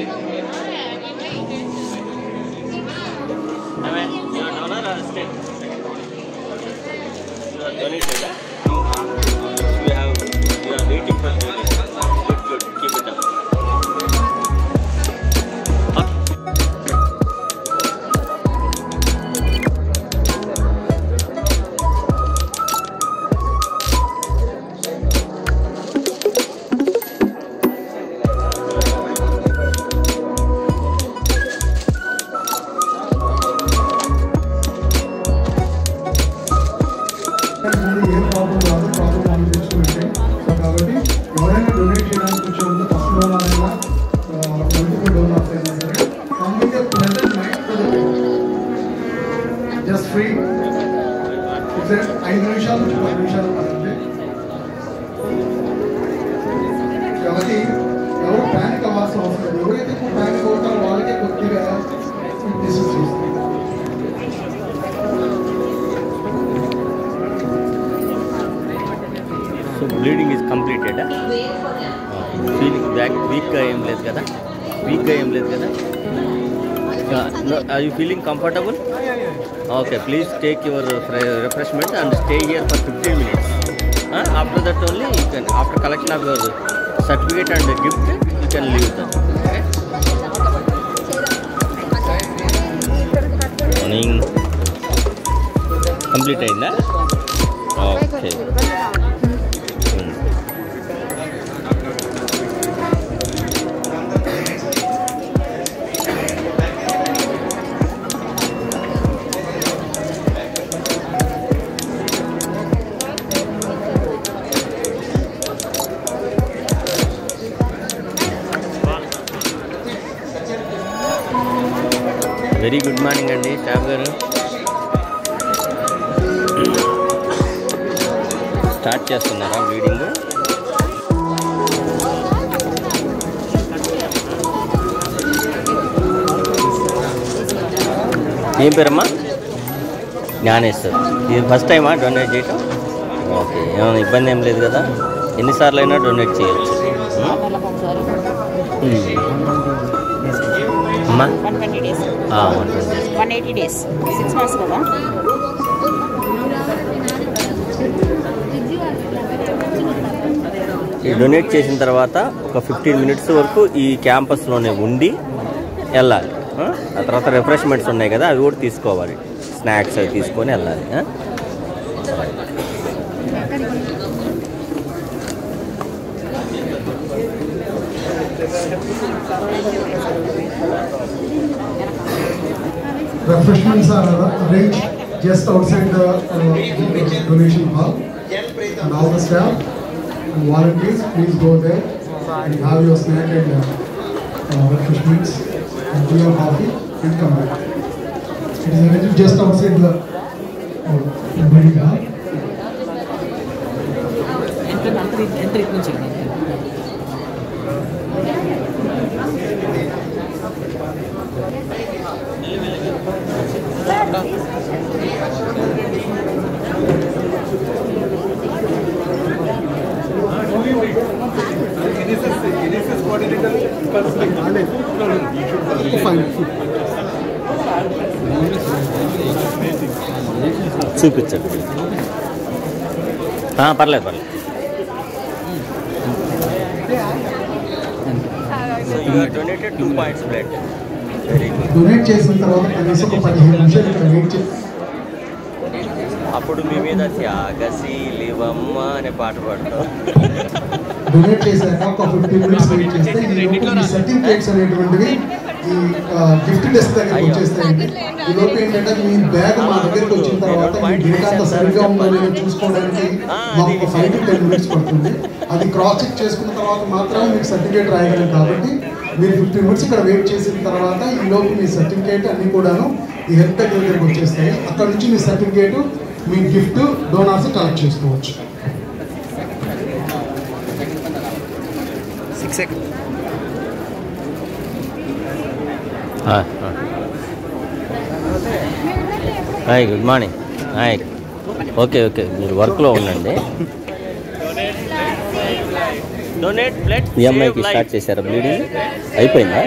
You are donor or state? You are donated. You are waiting for donation. Good. Keep it up. Just free. It's 5 నిమిషాలు 10 నిమిషాలు పడుతుంది కాబట్టి ఎవరు panic అవ్వాల్సిన అవసరం లేదు. ఎవరైతే ప్యానిక్ అవుతారో వాళ్ళకే కొద్దిగా డిసీజ్ వస్తుంది. So bleeding is completed. Feeling back weak ga em ledhu kada. No, are you feeling comfortable? Okay, please take your refreshment and stay here for 15 minutes. After that only you can, after collection of your certificate and gift, you can leave them. Morning. Complete ainda? Okay. Very good morning అండి staff గారు. Start చేస్తున్నారా bleeding? ఏం పేరమ్మా? జ్ఞానేశ్వర్. ఇది first టైమా donate చేయటం? Okay, ఏమైనా ఇబ్బంది ఏం లేదు కదా? ఎన్నిసార్లు అయినా డొనేట్ చేయొచ్చు. అమ్మా 120 days. 180 days. 6 months కదా. డొనేట్ చేసిన తర్వాత ఒక 15 minutes వరకు ఈ క్యాంపస్లోనే ఉండి వెళ్ళాలి. ఆ తర్వాత రిఫ్రెష్మెంట్స్ ఉన్నాయి కదా, అవి కూడా తీసుకోవాలి. స్నాక్స్ అవి తీసుకొని వెళ్ళాలి. Refreshments are arranged just outside the donation hall, and all the staff and volunteers, please go there and have your snack and refreshments and tea or coffee and come back. It is arranged just outside the wedding hall. Entry నుంచి చూపించండి. పర్లేదు. Donated 2 points blood. Donate చేసిన తర్వాత కనీసం 15 నిమిషాలు ఇక్కడ wait చేసి అప్పుడు మీ మీద త్యాగశీలివమ్మ అనే పాట పాడతాం. డొనేట్ చేశాక ఒక 15 minutes వెయిట్ చేస్తే ఈ సర్టిఫికేట్స్ అనేటువంటివి ఈ గిఫ్ట్ డెస్క్ దగ్గరికి వచ్చేస్తాయండి. ఈ లోపు ఏంటంటే మీ బ్యాగ్ మా దగ్గరికి వచ్చిన తర్వాత మీ డేటా అంతా సరిగ్గా ఉందో లేదో చూసుకోవడానికి మాకు ఒక 5 to 10 minutes పడుతుంది. అది క్రాస్ చెక్ చేసుకున్న తర్వాత మాత్రమే మీకు సర్టిఫికేట్ రాయగలం. కాబట్టి మీరు 15 minutes ఇక్కడ వెయిట్ చేసిన తర్వాత ఈ లోపు మీ సర్టిఫికేట్ అన్నీ కూడాను ఈ హెల్త్ దగ్గరికి వచ్చేస్తాయి. అక్కడ నుంచి మీ సర్టిఫికేట్, మీ గిఫ్ట్ డోనార్స్ కలెక్ట్ చేసుకోవచ్చు. 6 seconds. Hi, good morning. Hi, okay మీరు వర్క్లో ఉండండి. Donate blood. ఈ అమ్మాయికి స్టార్ట్ చేశారా బ్లీడింగ్? అయిపోయిందా?